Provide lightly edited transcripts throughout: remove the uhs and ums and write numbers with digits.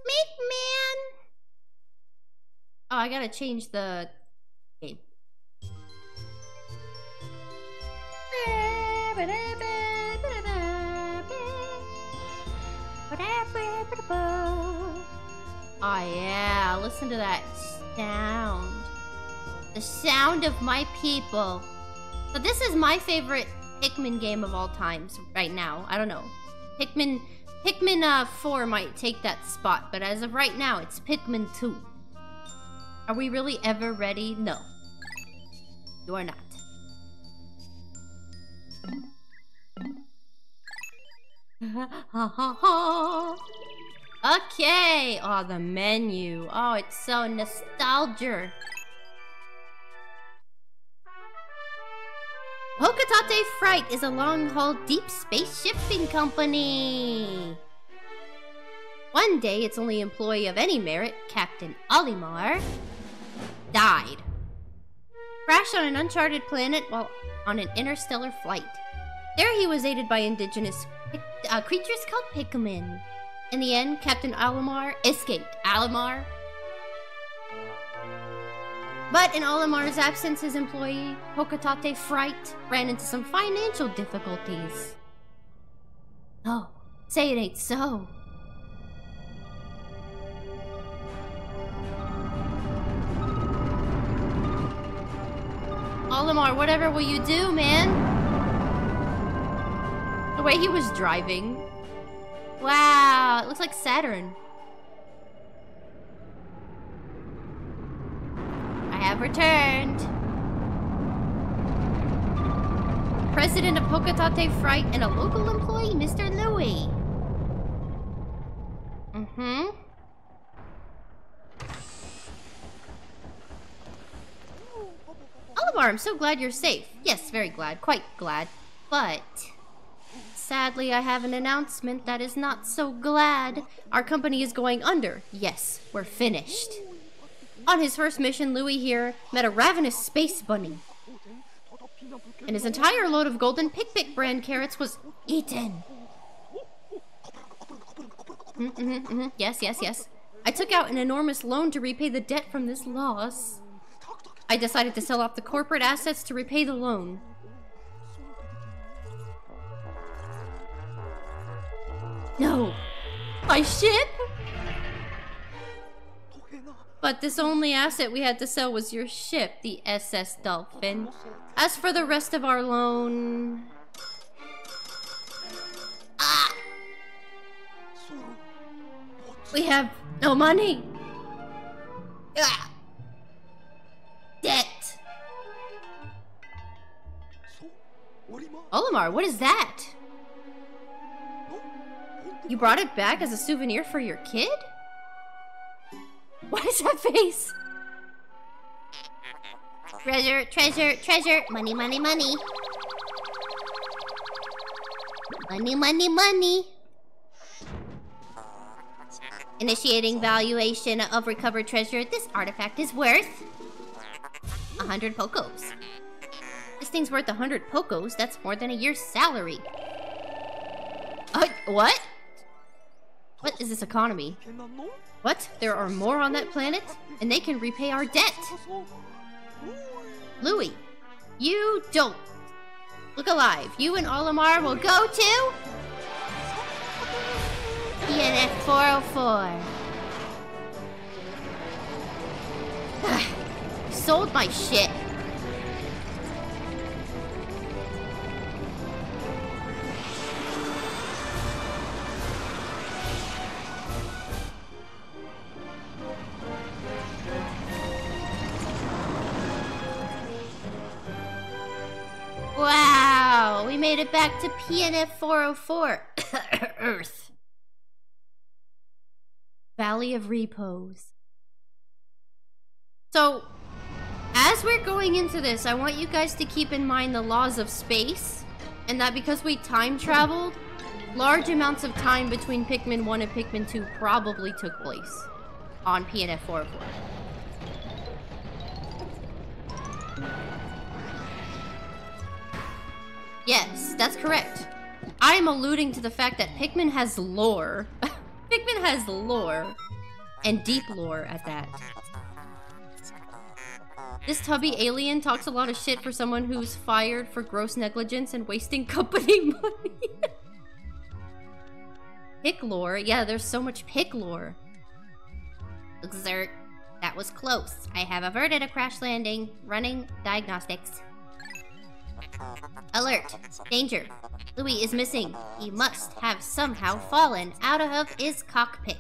Pikmin! Oh, I gotta change the game. Oh yeah, listen to that sound. The sound of my people. So this is my favorite Pikmin game of all times right now. I don't know. Pikmin 4 might take that spot, but as of right now, it's Pikmin 2. Are we really ever ready? No. You are not. Okay. Oh, the menu. Oh, it's so nostalgia. Hokotate Freight is a long-haul deep space shipping company. One day, its only employee of any merit, Captain Olimar, died. Crashed on an uncharted planet while on an interstellar flight. There he was aided by indigenous creatures called Pikmin. In the end, Captain Olimar escaped. Olimar? But in Olimar's absence, his employee, Hokotate Freight, ran into some financial difficulties. Oh, say it ain't so. Olimar, whatever will you do, man? The way he was driving. Wow, it looks like Saturn. I have returned. President of Hokotate Freight and a local employee, Mr. Louie. Olimar, I'm so glad you're safe. Yes, very glad. Quite glad. But sadly, I have an announcement that is not so glad. Our company is going under. Yes, we're finished. On his first mission, Louie here met a ravenous space bunny. And his entire load of golden Pick brand carrots was eaten. Yes, yes, yes. I took out an enormous loan to repay the debt from this loss. I decided to sell off the corporate assets to repay the loan. No! My ship? But this only asset we had to sell was your ship, the SS Dolphin. As for the rest of our loan... Ah! We have no money! Ah! Debt! Olimar, what is that? You brought it back as a souvenir for your kid? What is that face? Treasure, treasure, treasure. Money, money, money. Money, money, money. Initiating valuation of recovered treasure. This artifact is worth 100 Pokos. This thing's worth 100 Pokos. That's more than a year's salary. What? What is this economy? What? There are more on that planet? And they can repay our debt. Louie, you don't look alive. You and Olimar will go to PNF 404. Sold my shit. Wow, we made it back to PNF 404. Earth. Valley of Repose. So, as we're going into this, I want you guys to keep in mind the laws of space, and that because we time traveled, large amounts of time between Pikmin 1 and Pikmin 2 probably took place on PNF 404. Yes, that's correct. I'm alluding to the fact that Pikmin has lore. Pikmin has lore. And deep lore at that. This tubby alien talks a lot of shit for someone who's fired for gross negligence and wasting company money. Pick lore? Yeah, there's so much pick lore. Exert. That was close. I have averted a crash landing. Running diagnostics. Alert. Danger. Louis is missing. He must have somehow fallen out of his cockpit.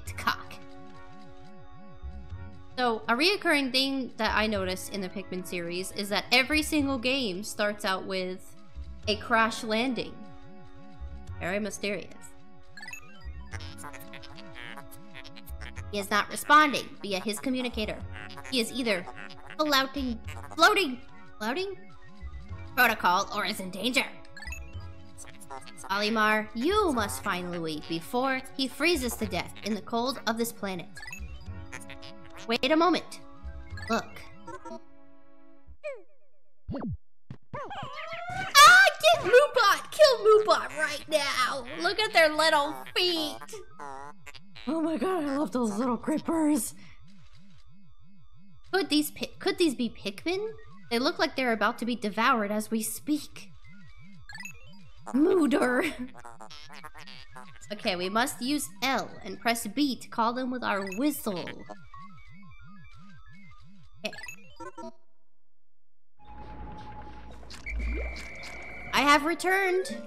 So, a reoccurring thing that I notice in the Pikmin series is that every single game starts out with a crash landing. Very mysterious. He is not responding via his communicator. He is either floating protocol or is in danger. Olimar, you must find Louis before he freezes to death in the cold of this planet. Wait a moment. Look. Ah! Get Moobot! Kill Moobot right now! Look at their little feet! Oh my god, I love those little creepers. Could these be Pikmin? They look like they're about to be devoured as we speak. Mooder! Okay, we must use L and press B to call them with our whistle. Okay. I have returned.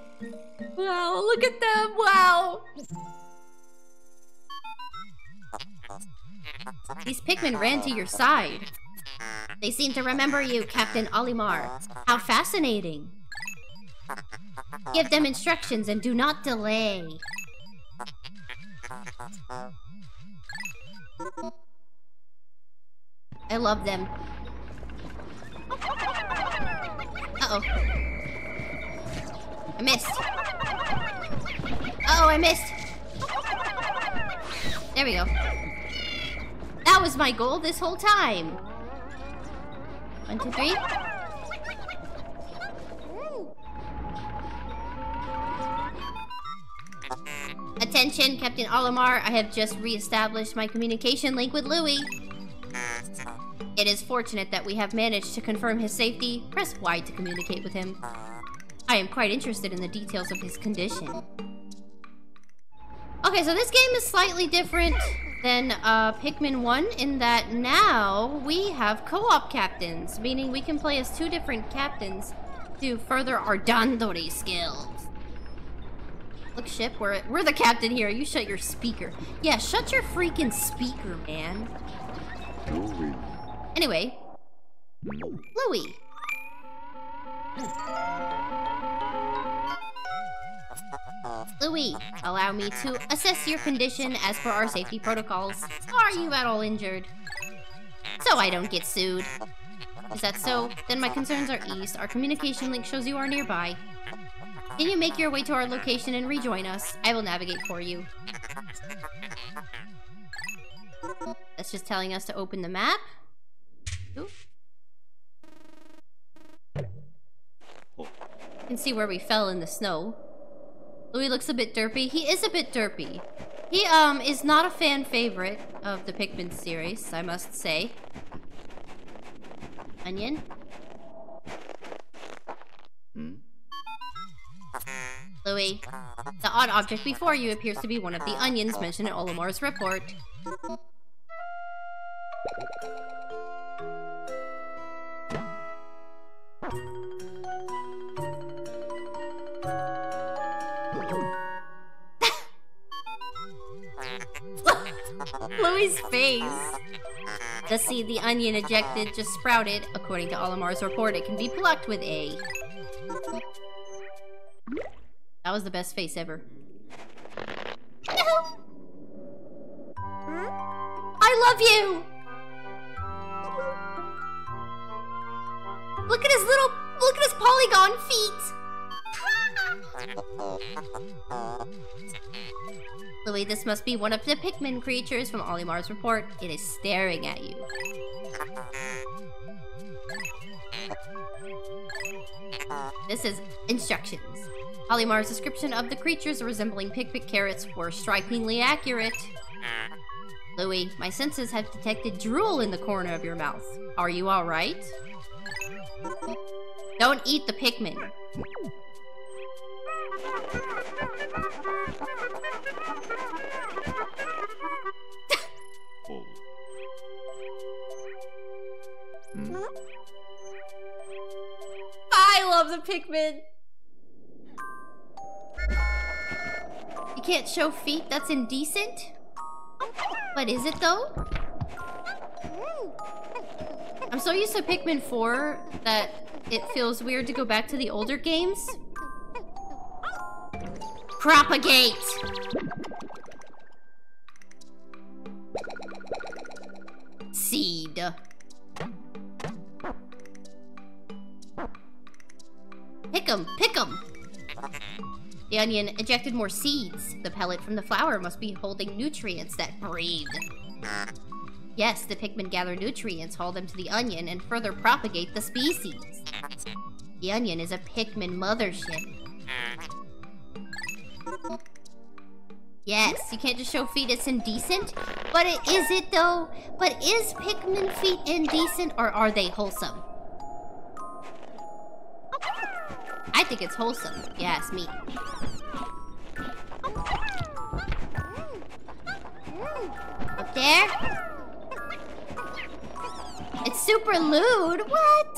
Wow, look at them. Wow. These Pikmin ran to your side. They seem to remember you, Captain Olimar. How fascinating. Give them instructions and do not delay. I love them. Uh-oh. I missed. Uh-oh, I missed. There we go. That was my goal this whole time. 1, 2, 3. Attention, Captain Olimar. I have just re-established my communication link with Louis. It is fortunate that we have managed to confirm his safety. Press Y to communicate with him. I am quite interested in the details of his condition. Okay, so this game is slightly different than Pikmin 1 in that now we have co-op captains, meaning we can play as 2 different captains to further our Dandori skills. Look, Ship, we're the captain here. You shut your speaker. Yeah, shut your freaking speaker, man. Anyway, Louis. Louis, allow me to assess your condition as per our safety protocols. Are you at all injured? So I don't get sued. Is that so? Then my concerns are eased. Our communication link shows you are nearby. Can you make your way to our location and rejoin us? I will navigate for you. That's just telling us to open the map. Ooh. You can see where we fell in the snow. Louis looks a bit derpy. He is a bit derpy. He is not a fan favorite of the Pikmin series, I must say. Onion? Louis, the odd object before you appears to be one of the onions mentioned in Olimar's report. Louis' face. The seed the onion ejected just sprouted. According to Olimar's report, it can be plucked with A. That was the best face ever. No! I love you! Look at his polygon feet! Louis, this must be one of the Pikmin creatures from Olimar's report. It is staring at you. This is instructions. Olimar's description of the creatures resembling Pikmin carrots were strikingly accurate. Louie, my senses have detected drool in the corner of your mouth. Are you alright? Don't eat the Pikmin. I love the Pikmin. You can't show feet, that's indecent? But is it though? I'm so used to Pikmin 4 that it feels weird to go back to the older games. Propagate! Seed. Pick 'em! Pick 'em! The onion ejected more seeds. The pellet from the flower must be holding nutrients that breathe. Yes, the Pikmin gather nutrients, haul them to the onion, and further propagate the species. The onion is a Pikmin mothership. Yes, you can't just show feet, it's indecent. But is it though? But is Pikmin feet indecent or are they wholesome? I think it's wholesome. Yeah, it's me. Up there? It's super lewd. What?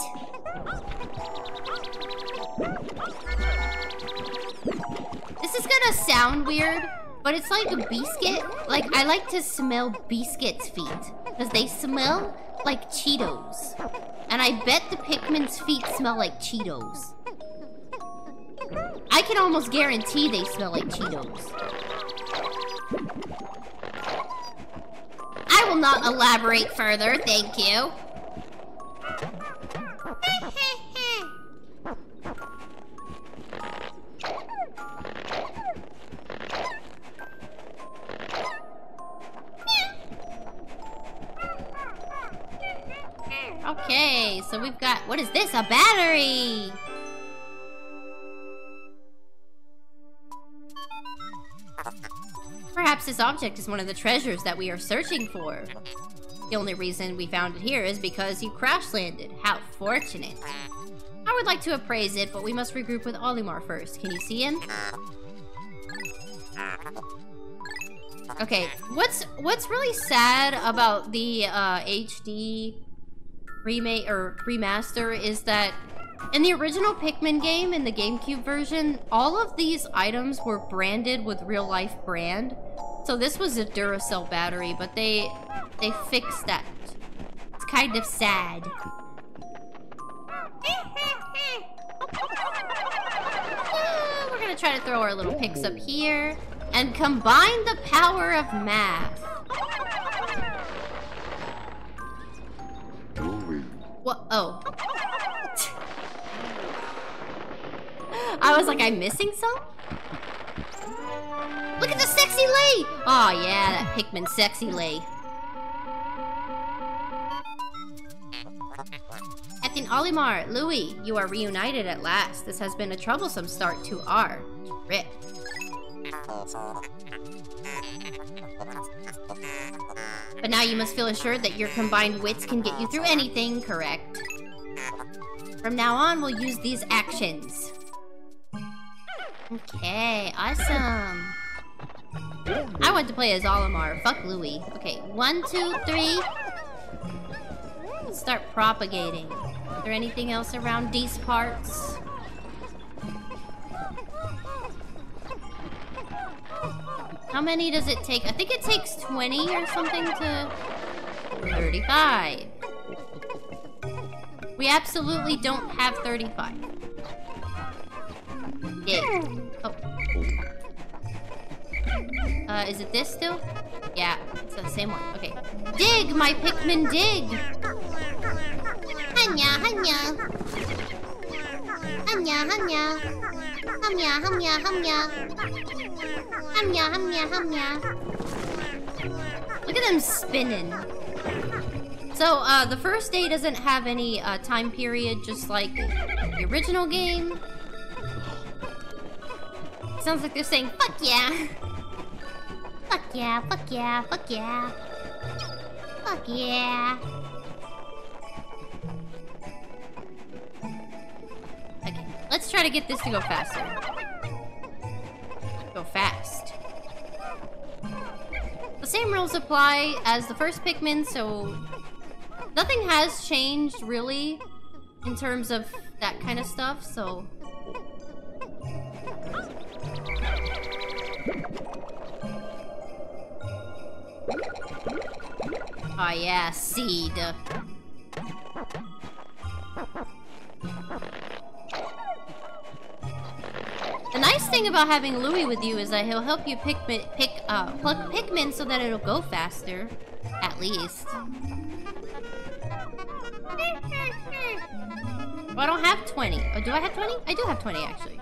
This is gonna sound weird, but it's like a biscuit. Like, I like to smell biscuits' feet because they smell like Cheetos. And I bet the Pikmin's feet smell like Cheetos. I can almost guarantee they smell like Cheetos. I will not elaborate further, thank you. Okay, so we've got, what is this? A battery! Perhaps this object is one of the treasures that we are searching for. The only reason we found it here is because you crash landed. How fortunate. I would like to appraise it, but we must regroup with Olimar first. Can you see him? Okay, what's really sad about the HD remake or remaster is that in the original Pikmin game, in the GameCube version, all of these items were branded with real-life brand. So this was a Duracell battery, but they fixed that. It's kind of sad. We're gonna try to throw our little picks up here and combine the power of math. What? Oh. I was like, I'm missing some? Look at the sexy lay! Oh yeah, that Pikmin sexy lay. Captain Olimar, Louie, you are reunited at last. This has been a troublesome start to our trip. But now you must feel assured that your combined wits can get you through anything, correct? From now on, we'll use these actions. Okay, awesome. I want to play as Olimar. Fuck Louie. Okay, 1, 2, 3. Let's start propagating. Is there anything else around these parts? How many does it take? I think it takes 20 or something to... 35. We absolutely don't have 35. Dig. Oh. Is it this still? Yeah, it's the same one. Okay. Dig, my Pikmin, dig! Hanya, hanya. Hanya, hanya. Hamya, hamya, hamya. Hamya, hamya, hamya. Look at them spinning. So, the first day doesn't have any time period, just like the original game. Sounds like they're saying, fuck yeah. Fuck yeah, fuck yeah, fuck yeah. Fuck yeah. Okay, let's try to get this to go faster. Go fast. The same rules apply as the first Pikmin, so nothing has changed really in terms of that kind of stuff, so... Oh yeah, seed. The nice thing about having Louie with you is that he'll help you pluck Pikmin so that it'll go faster. At least. Oh, I don't have 20. Oh, do I have 20? I do have 20, actually.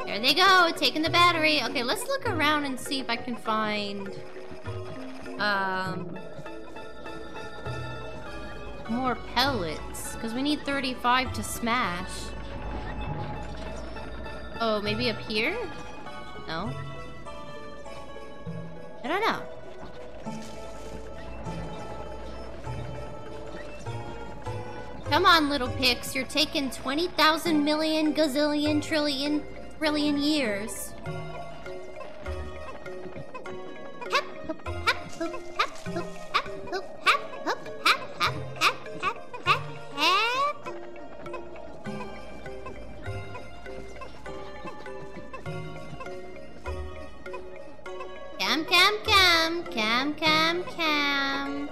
There they go, taking the battery. Okay, let's look around and see if I can find... more pellets. Because we need 35 to smash. Oh, maybe up here? No? I don't know. Come on, little Pix. You're taking 20,000 million, gazillion, trillion years. Cam.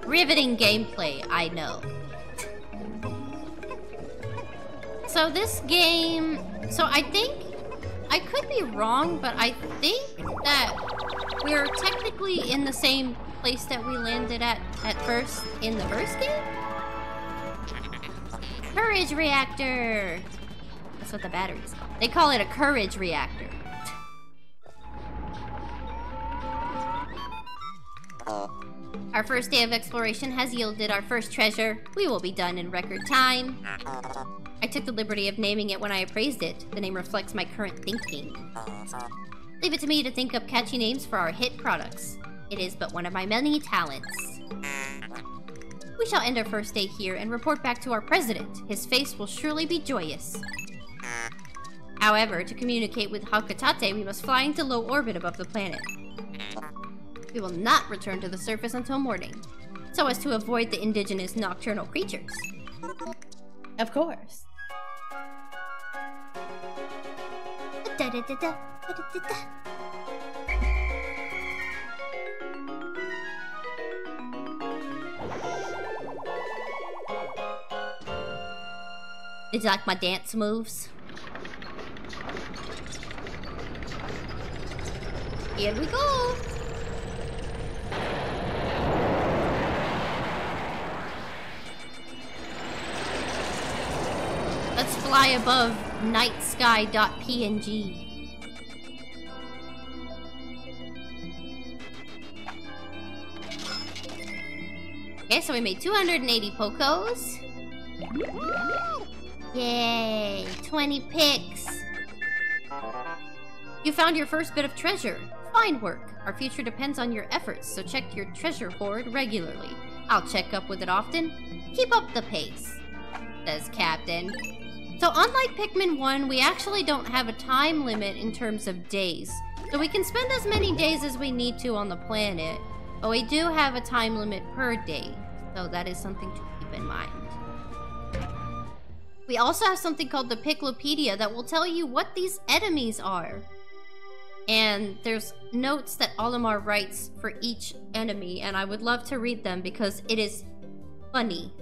Riveting gameplay, I know. So this game... So I think... I could be wrong, but I think that we're technically in the same place that we landed at first in the first game? Courage reactor! That's what the battery is called. They call it a courage reactor. Our first day of exploration has yielded our first treasure. We will be done in record time. I took the liberty of naming it when I appraised it. The name reflects my current thinking. Leave it to me to think up catchy names for our hit products. It is but one of my many talents. We shall end our first day here and report back to our president. His face will surely be joyous. However, to communicate with Hakutate, we must fly into low orbit above the planet. We will not return to the surface until morning, so as to avoid the indigenous nocturnal creatures. Of course. Did you like my dance moves? Here we go! Let's fly above nightsky.png. Okay, so we made 280 Pokos. Yay! 20 picks! You found your first bit of treasure. Fine work. Our future depends on your efforts, so check your treasure hoard regularly. I'll check up with it often. Keep up the pace, says Captain. So unlike Pikmin 1, we actually don't have a time limit in terms of days. So we can spend as many days as we need to on the planet, but we do have a time limit per day. So that is something to keep in mind. We also have something called the Piklopedia that will tell you what these enemies are. And there's notes that Olimar writes for each enemy, and I would love to read them because it is funny.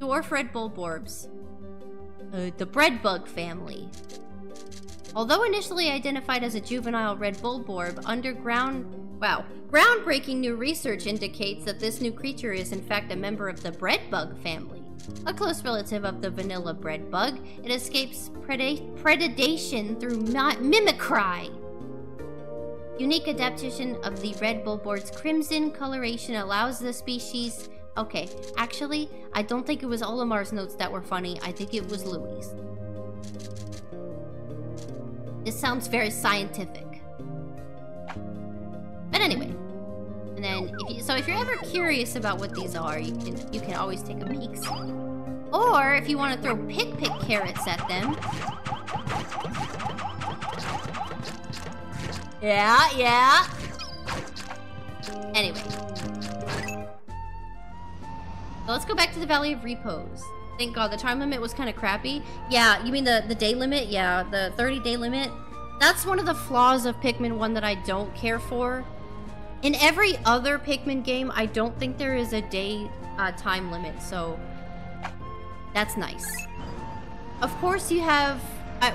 Dwarf Red Bulborbs. The Breadbug family. Although initially identified as a juvenile red bulborb, groundbreaking new research indicates that this new creature is in fact a member of the Breadbug family. A close relative of the vanilla bread bug, it escapes predation through mimicry. Unique adaptation of the red bullboard's crimson coloration allows the species... Okay, actually, I don't think it was Olimar's notes that were funny. I think it was Louie's. This sounds very scientific. But anyway. And then, if you're ever curious about what these are, you can always take a peek. Or, if you want to throw pick carrots at them... Yeah. Anyway. So let's go back to the Valley of Repose. Thank God, the time limit was kind of crappy. Yeah, you mean the day limit? Yeah, the 30-day limit. That's one of the flaws of Pikmin 1 that I don't care for. In every other Pikmin game, I don't think there is a day time limit, so... That's nice. Of course, you have...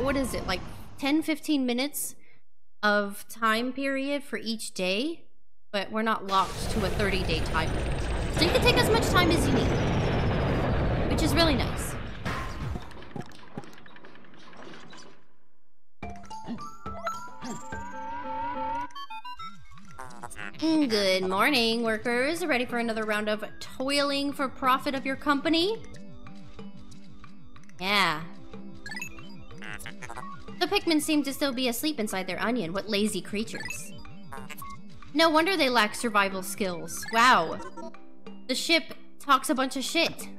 what is it, like 10-15 minutes of time period for each day, but we're not locked to a 30-day time limit. So you can take as much time as you need, which is really nice. Good morning, workers. Ready for another round of toiling for profit of your company? Yeah. The Pikmin seem to still be asleep inside their onion. What lazy creatures. No wonder they lack survival skills. Wow. The ship talks a bunch of shit.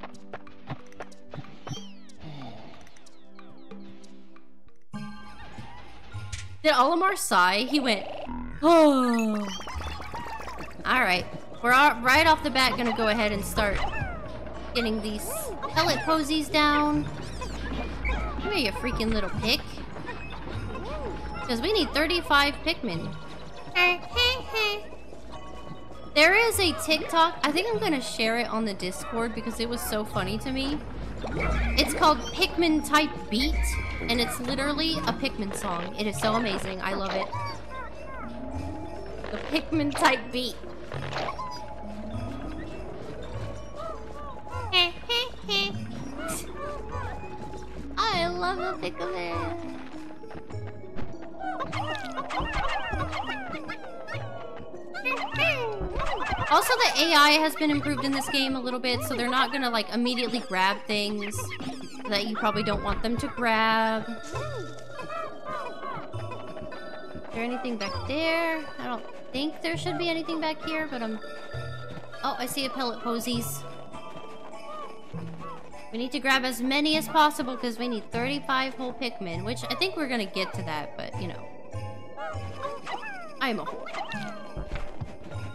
Did Olimar sigh? He went, oh. Alright. We're right off the bat gonna go ahead and start getting these pellet posies down. Come here, you freaking little pick. Because we need 35 Pikmin. There is a TikTok. I think I'm gonna share it on the Discord because it was so funny to me. It's called Pikmin Type Beat, and it's literally a Pikmin song. It is so amazing. I love it. The Pikmin Type Beat. I love the Pikmin. Also, the AI has been improved in this game a little bit, so they're not gonna, like, immediately grab things that you probably don't want them to grab. Is there anything back there? I don't think there should be anything back here, but Oh, I see a pellet posies. We need to grab as many as possible because we need 35 whole Pikmin, which I think we're gonna get to that, but, you know. I'm a whole.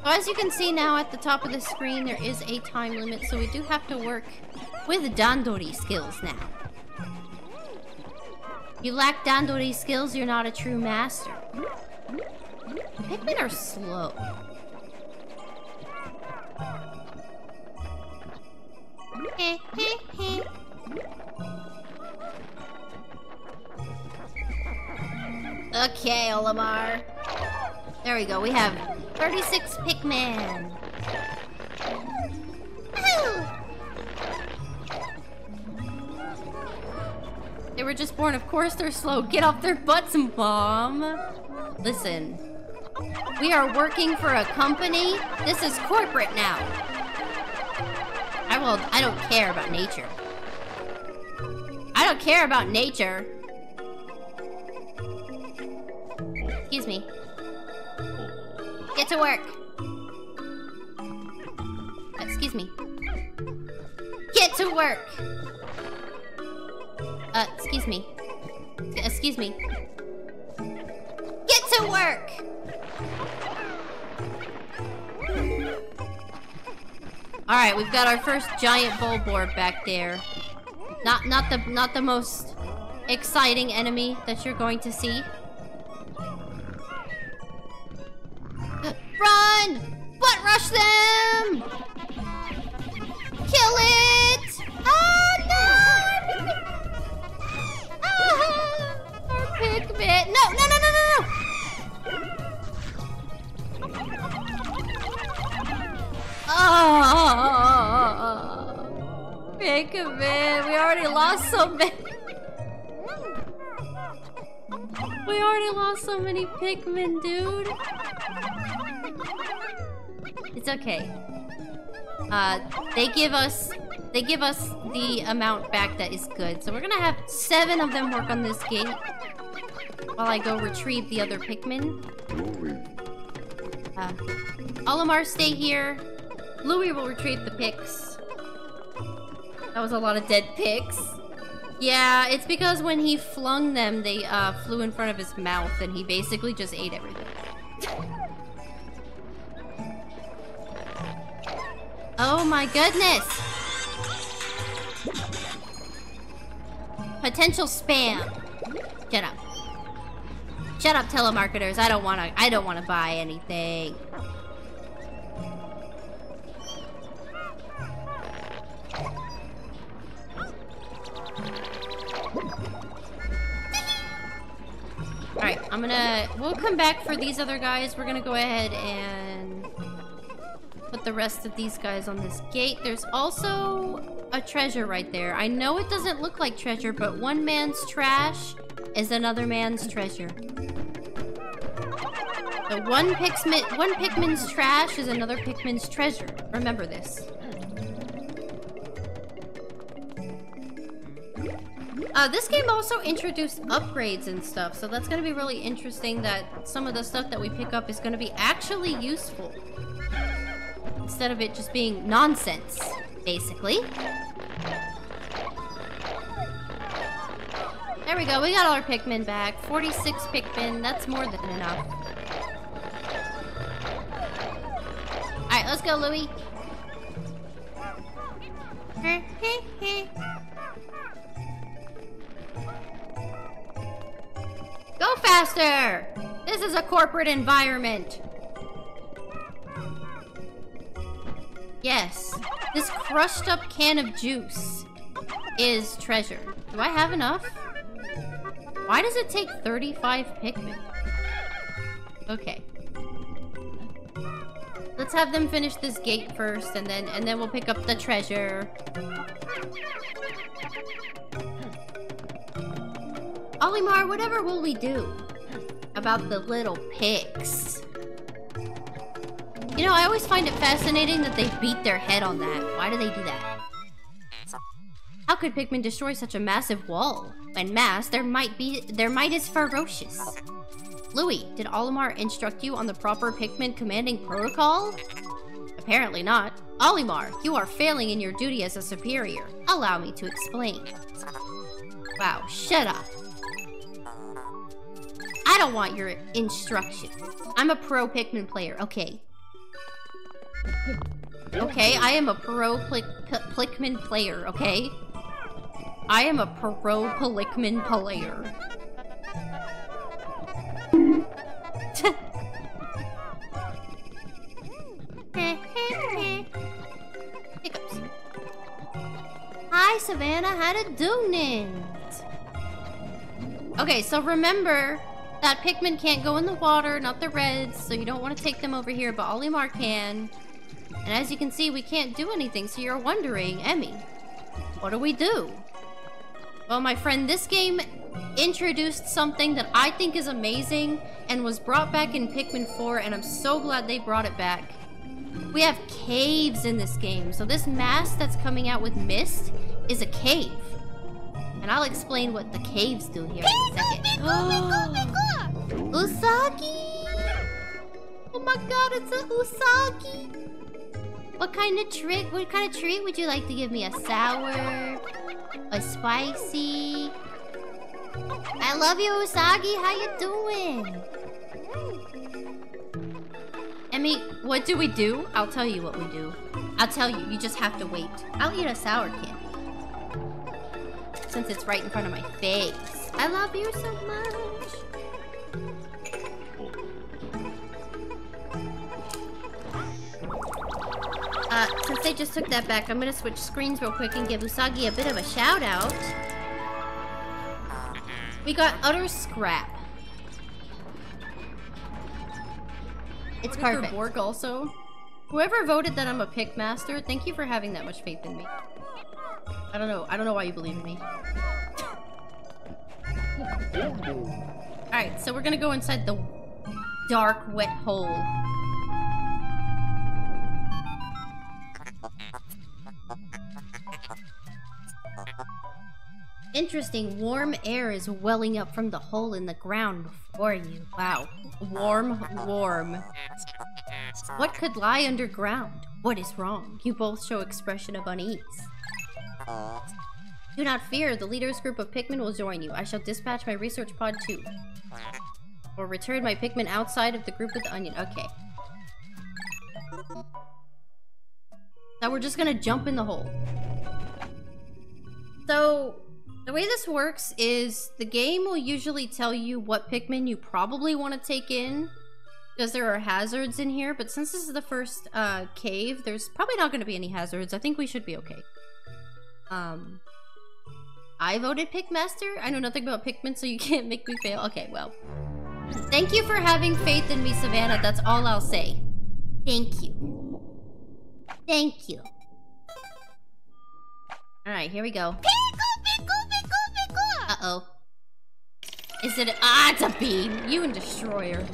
So as you can see now at the top of the screen, there is a time limit, so we do have to work with Dandori skills now. You lack Dandori skills, you're not a true master. Pikmin are slow. Okay, Olimar. There we go, we have 36 Pikmin. They were just born, of course they're slow. Get off their butts, Mom. Listen, we are working for a company. This is corporate now. I don't care about nature. I don't care about nature. Excuse me. Get to work. Excuse me. Get to work. Excuse me. Excuse me. Get to work. All right, we've got our first giant bullboard back there. Not the most exciting enemy that you're going to see. Run! Butt rush them! Kill it! Oh no! Our Pikmin! No! Oh! Pikmin. We already lost so many. We already lost so many Pikmin, dude. It's okay. They give us the amount back that is good. So we're gonna have 7 of them work on this gate while I go retrieve the other Pikmin. Olimar, stay here. Louie will retrieve the picks. That was a lot of dead picks. Yeah, it's because when he flung them, they flew in front of his mouth, and he basically just ate everything. Oh my goodness! Potential spam. Shut up. Shut up, telemarketers. I don't wanna buy anything. Alright, we'll come back for these other guys. We're gonna go ahead and put the rest of these guys on this gate. There's also a treasure right there. I know it doesn't look like treasure, but one man's trash is another man's treasure. So one Pikmin's trash is another Pikmin's treasure. Remember this. This game also introduced upgrades and stuff, so that's gonna be really interesting that some of the stuff that we pick up is gonna be actually useful. Instead of it just being nonsense, basically. There we go, we got all our Pikmin back. 46 Pikmin, that's more than enough. Alright, let's go, Louie. Go faster! This is a corporate environment. Yes, this crushed up can of juice is treasure. Do I have enough? Why does it take 35 Pikmin? Okay. Let's have them finish this gate first, and then we'll pick up the treasure. Olimar, whatever will we do about the little pigs? You know, I always find it fascinating that they beat their head on that. Why do they do that? How could Pikmin destroy such a massive wall? When mass, their might is ferocious. Louie, did Olimar instruct you on the proper Pikmin commanding protocol? Apparently not. Olimar, you are failing in your duty as a superior. Allow me to explain. Wow, shut up. I don't want your instruction. I'm a pro Pikmin player, okay? Okay, I am a pro Pikmin player, okay? I am a pro Pikmin player. Hiccups. Hi, Savannah, how to doing? Okay, so remember that Pikmin can't go in the water, not the reds, so you don't want to take them over here, but Olimar can. And as you can see, we can't do anything, so you're wondering, Emmy, what do we do? Well, my friend, this game introduced something that I think is amazing and was brought back in Pikmin 4, and I'm so glad they brought it back. We have caves in this game, so this mask that's coming out with mist is a cave. And I'll explain what the caves do here in a second. Usagi! Oh my god, it's a Usagi! What kind of treat would you like to give me? A sour? A spicy? I love you, Usagi. How you doing? Emmy, what do we do? I'll tell you what we do. I'll tell you. You just have to wait. I'll eat a sour candy. Since it's right in front of my face. I love you so much. Since they just took that back, I'm gonna switch screens real quick and give Usagi a bit of a shout out. We got utter scrap. It's perfect. For Bork also. Whoever voted that I'm a pick master, thank you for having that much faith in me. I don't know. I don't know why you believe in me. Alright, so we're gonna go inside the dark, wet hole. Interesting, warm air is welling up from the hole in the ground before you. Wow. Warm. What could lie underground? What is wrong? You both show expression of unease. Do not fear, the leader's group of Pikmin will join you. I shall dispatch my research pod too. Or return my Pikmin outside of the group with the onion. Okay. Now we're just gonna jump in the hole. So, the way this works is the game will usually tell you what Pikmin you probably want to take in, because there are hazards in here, but since this is the first cave, there's probably not going to be any hazards. I think we should be okay. I voted Pikmaster. I know nothing about Pikmin, so you can't make me fail. Okay, well. Thank you for having faith in me, Savannah. That's all I'll say. Thank you. Thank you. Alright, here we go. Uh-oh. Is it it's a bean! You and Destroyer.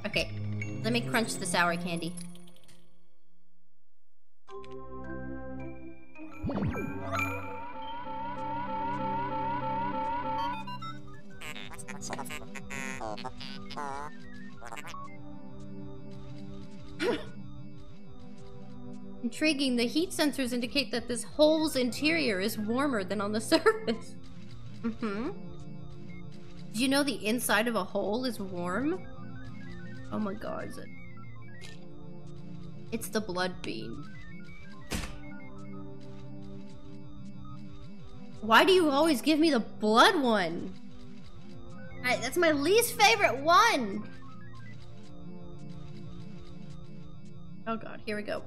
Okay, let me crunch the sour candy. Intriguing, the heat sensors indicate that this hole's interior is warmer than on the surface. Mm-hmm. Do you know the inside of a hole is warm? Oh my god, is it? It's the blood bean. Why do you always give me the blood one? That's my least favorite one! Oh god, here we go.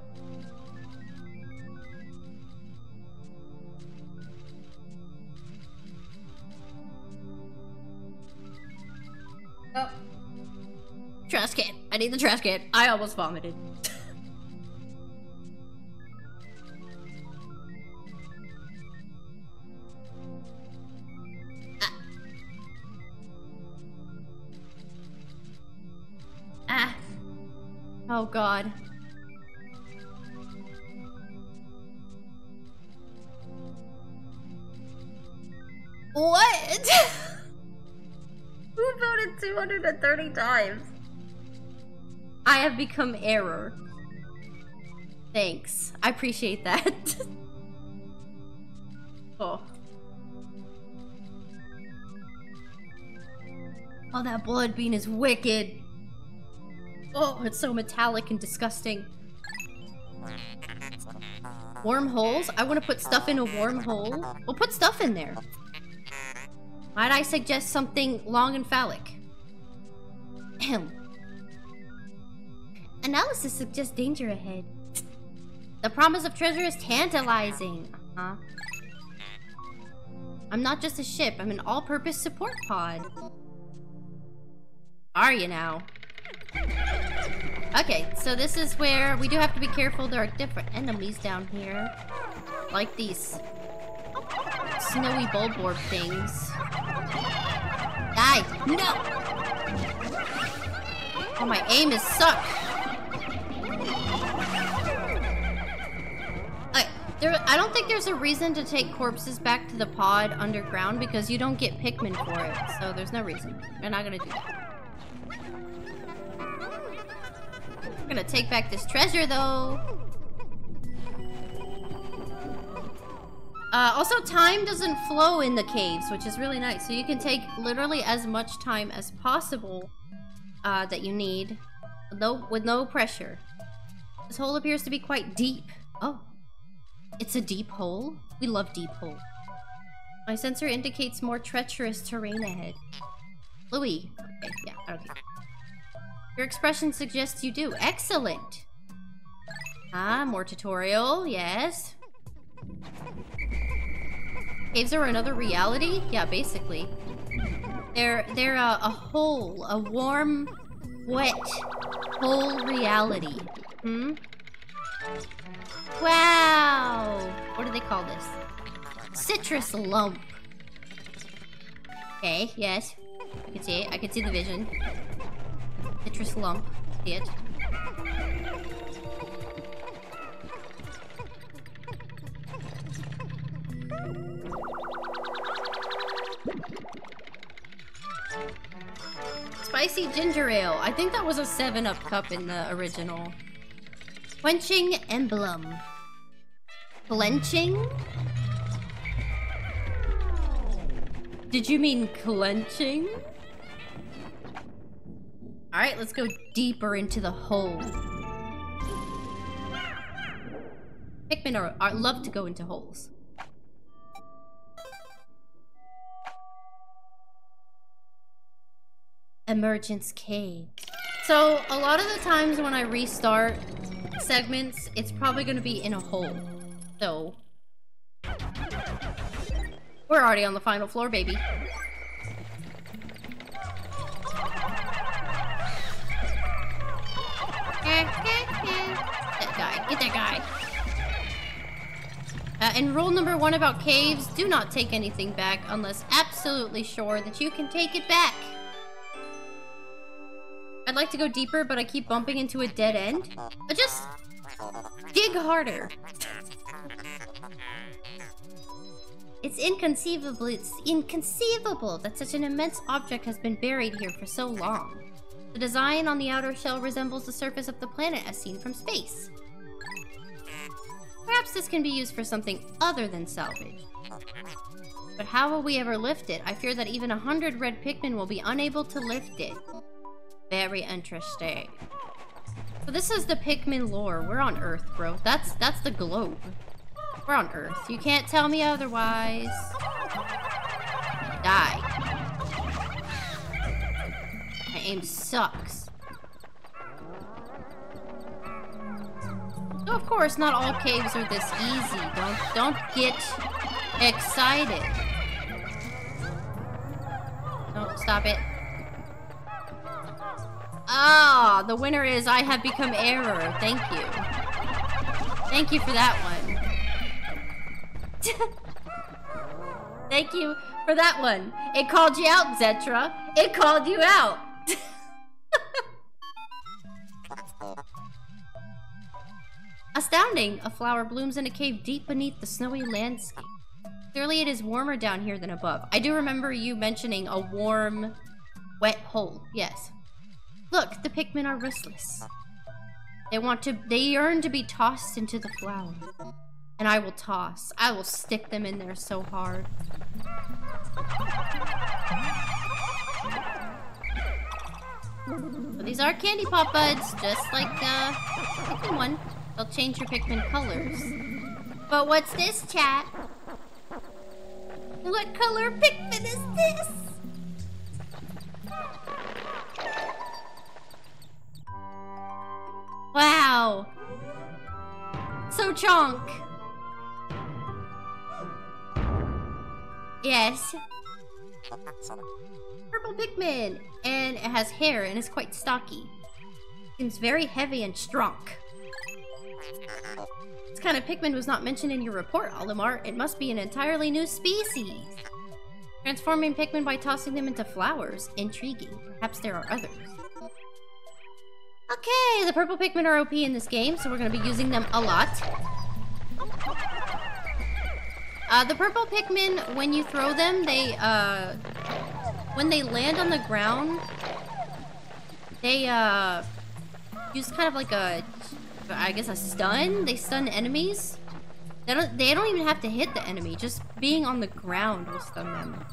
Oh. Trash can. I need the trash can. I almost vomited. Oh god. What? Who voted 230 times? I have become error. Thanks. I appreciate that. Oh. Oh, that blood bean is wicked. Oh, it's so metallic and disgusting. Wormholes? I want to put stuff in a wormhole. We'll put stuff in there. Might I suggest something long and phallic? Ahem. Analysis suggests danger ahead. The promise of treasure is tantalizing. Uh-huh. I'm not just a ship, I'm an all-purpose support pod. Are you now? Okay, so this is where we do have to be careful. There are different enemies down here. Like these snowy bulborb things. Die! No! Oh, my aim is suck. I don't think there's a reason to take corpses back to the pod underground because you don't get Pikmin for it. So there's no reason. We're not gonna do that. We're gonna take back this treasure though. Also, time doesn't flow in the caves, which is really nice. So you can take literally as much time as possible that you need with no pressure. This hole appears to be quite deep. Oh. It's a deep hole? We love deep holes. My sensor indicates more treacherous terrain ahead. Louis. Okay, yeah, okay. Your expression suggests you do. Excellent! More tutorial, yes. Caves are another reality? Yeah, basically. They're a hole. A warm, wet, hole reality. Hmm? Wow! What do they call this? Citrus lump. Okay, yes. I can see it. I can see the vision. Citrus lump. See it. Spicy ginger ale. I think that was a 7-Up cup in the original. Quenching emblem. Clenching? Did you mean clenching? Alright, let's go deeper into the hole. Pikmin love to go into holes. Emergence cave. So, a lot of the times when I restart segments, it's probably gonna be in a hole. So, we're already on the final floor, baby. That guy. Get that guy. And rule number 1 about caves, do not take anything back unless absolutely sure that you can take it back. I'd like to go deeper, but I keep bumping into a dead end. But just dig harder. It's inconceivable that such an immense object has been buried here for so long. The design on the outer shell resembles the surface of the planet as seen from space. Perhaps this can be used for something other than salvage. But how will we ever lift it? I fear that even 100 red Pikmin will be unable to lift it. Very interesting. So this is the Pikmin lore. We're on Earth, bro. That's the globe. We're on Earth. You can't tell me otherwise. Die. My aim sucks. So of course, not all caves are this easy. Don't get excited. No, stop it. Ah, the winner is I have become error. Thank you. Thank you for that one. Thank you for that one. It called you out, Zetra. It called you out. Astounding! A flower blooms in a cave deep beneath the snowy landscape. Clearly it is warmer down here than above. I do remember you mentioning a warm, wet hole. Yes. Look, the Pikmin are restless. They yearn to be tossed into the flower. And I will toss. I will stick them in there so hard. So these are candy pop buds, just like Pikmin 1. They'll change your Pikmin colors. But what's this, chat? What color Pikmin is this? Wow. So chonk. Yes. Purple Pikmin. And it has hair and is quite stocky. Seems very heavy and strong. This kind of Pikmin was not mentioned in your report, Olimar. It must be an entirely new species. Transforming Pikmin by tossing them into flowers. Intriguing. Perhaps there are others. Okay, the purple Pikmin are OP in this game, so we're going to be using them a lot. The purple Pikmin, when you throw them, they, when they land on the ground, they, use kind of like a, I guess a stun? They stun enemies. They don't even have to hit the enemy, just being on the ground will stun them.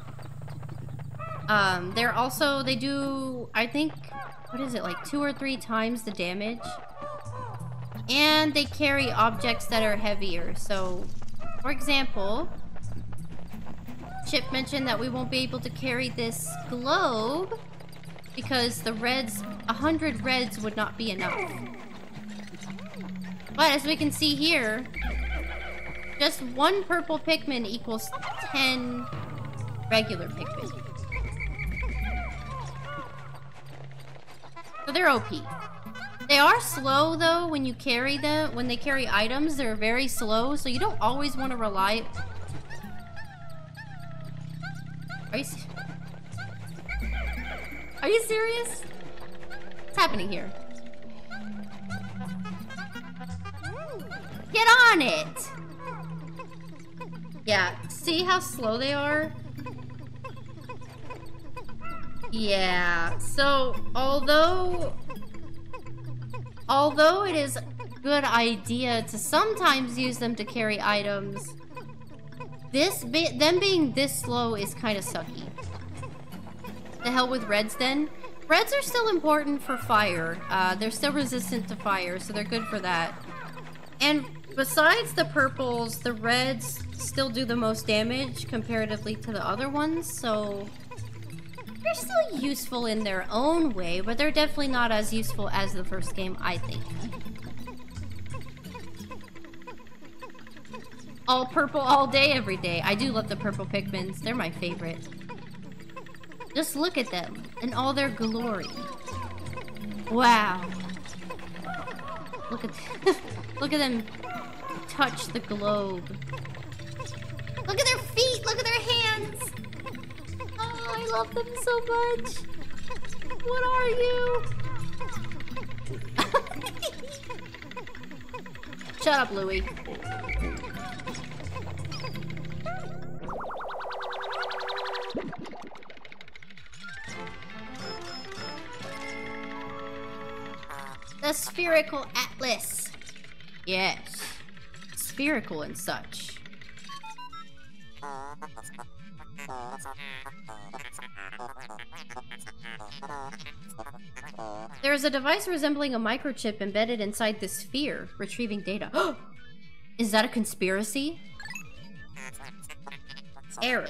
They do, I think, what is it, like 2 or 3 times the damage? And they carry objects that are heavier, so, for example, Chip mentioned that we won't be able to carry this globe because the reds, 100 reds would not be enough. But as we can see here, just 1 purple Pikmin equals 10 regular Pikmin. So they're OP. They are slow though when you carry them. When they carry items, they're very slow, so you don't always want to rely Are you... Are you serious? What's happening here? Get on it! Yeah, see how slow they are? Yeah, so although it is a good idea to sometimes use them to carry items, them being this slow is kind of sucky. The hell with reds then? Reds are still important for fire. They're still resistant to fire, so they're good for that. And besides the purples, the reds still do the most damage comparatively to the other ones, so they're still useful in their own way, but they're definitely not as useful as the first game, I think. All purple all day, every day. I do love the purple Pikmins. They're my favorite. Just look at them in all their glory. Wow. Look at look at them touch the globe. Look at their feet, look at their hands. Oh, I love them so much. What are you? Shut up, Louie. The spherical atlas. Yes. Spherical and such. There is a device resembling a microchip embedded inside the sphere, retrieving data. Is that a conspiracy? Error.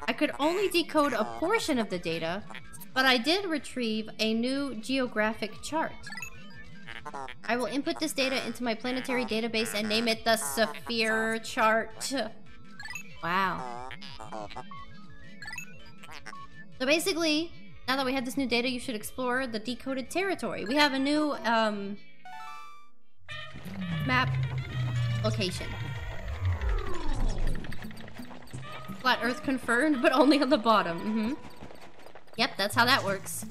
I could only decode a portion of the data, but I did retrieve a new geographic chart. I will input this data into my planetary database and name it the Sphere Chart. Wow. So basically, now that we have this new data, you should explore the decoded territory. We have a new, map location. Flat Earth confirmed, but only on the bottom. Yep, that's how that works.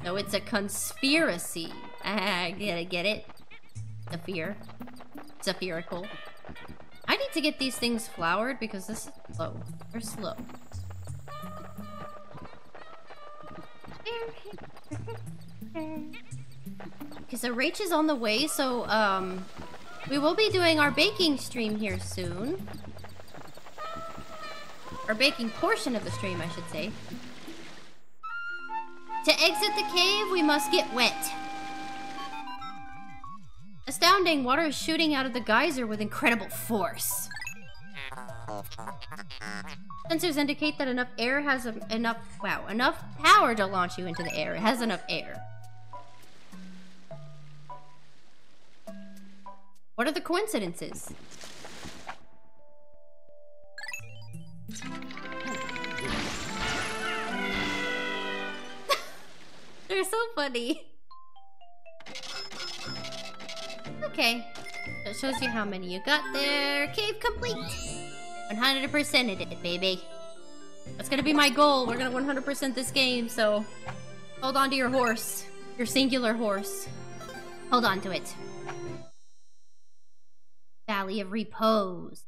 No, it's a conspiracy. Get it? The fear. Spherical. I need to get these things flowered because this is slow. They're slow. Because the Rach is on the way, so, we will be doing our baking stream here soon. Our baking portion of the stream, I should say. To exit the cave, we must get wet. Astounding, water is shooting out of the geyser with incredible force. Sensors indicate that enough air has enough power to launch you into the air. It has enough air. What are the coincidences? They're so funny. Okay. That shows you how many you got there. Cave complete. 100% it, baby. That's gonna be my goal. We're gonna 100% this game, so hold on to your horse. Your singular horse. Hold on to it. Valley of Repose.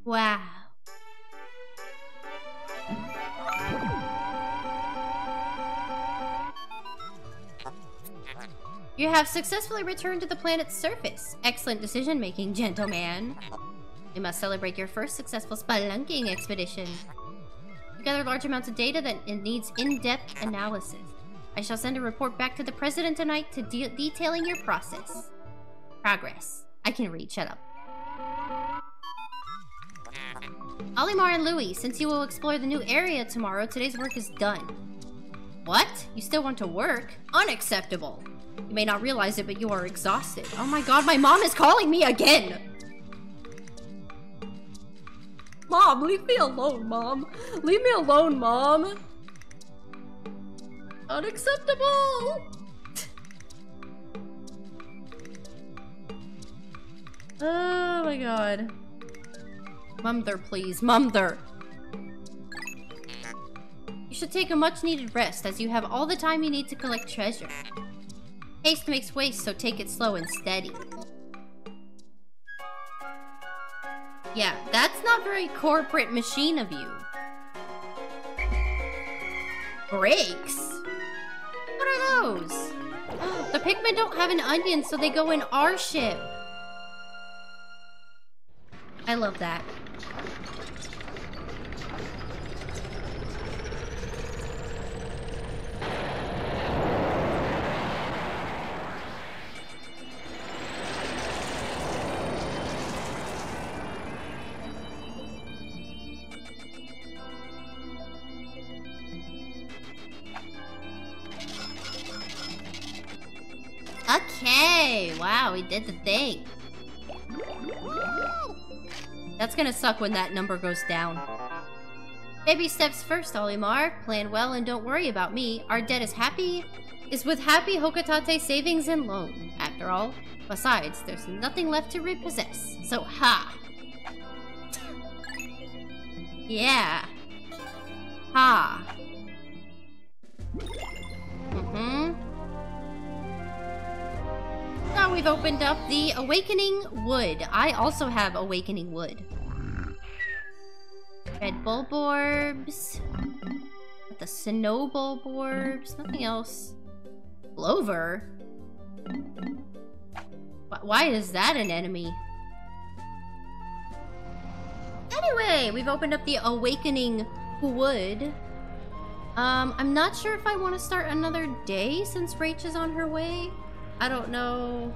Wow. You have successfully returned to the planet's surface. Excellent decision-making, gentleman. We must celebrate your first successful spelunking expedition. You gathered large amounts of data that it needs in-depth analysis. I shall send a report back to the President tonight to detailing your process. Progress. I can read, shut up. Olimar and Louis, since you will explore the new area tomorrow, today's work is done. What? You still want to work? Unacceptable. You may not realize it, but you are exhausted. Oh my god, my mom is calling me again! Mom, leave me alone, Mom. Leave me alone, Mom. Unacceptable! Oh my god. Mumther, please. Mumther. You should take a much-needed rest, as you have all the time you need to collect treasure. Haste makes waste, so take it slow and steady. Yeah, that's not very corporate machine of you. Brakes? What are those? The Pikmin don't have an onion, so they go in our ship. I love that. Okay, wow, we did the thing. That's gonna suck when that number goes down. Baby steps first, Olimar. Plan well and don't worry about me. Our debt is with happy Hokotate savings and loan, after all. Besides, there's nothing left to repossess. So, ha! Yeah. Ha. Now we've opened up the Awakening Wood. I also have Awakening Wood. Red Bulborbs. The Snow Bulborbs. Nothing else. Clover? Why is that an enemy? Anyway, we've opened up the Awakening Wood. I'm not sure if I want to start another day since Rach is on her way. I don't know.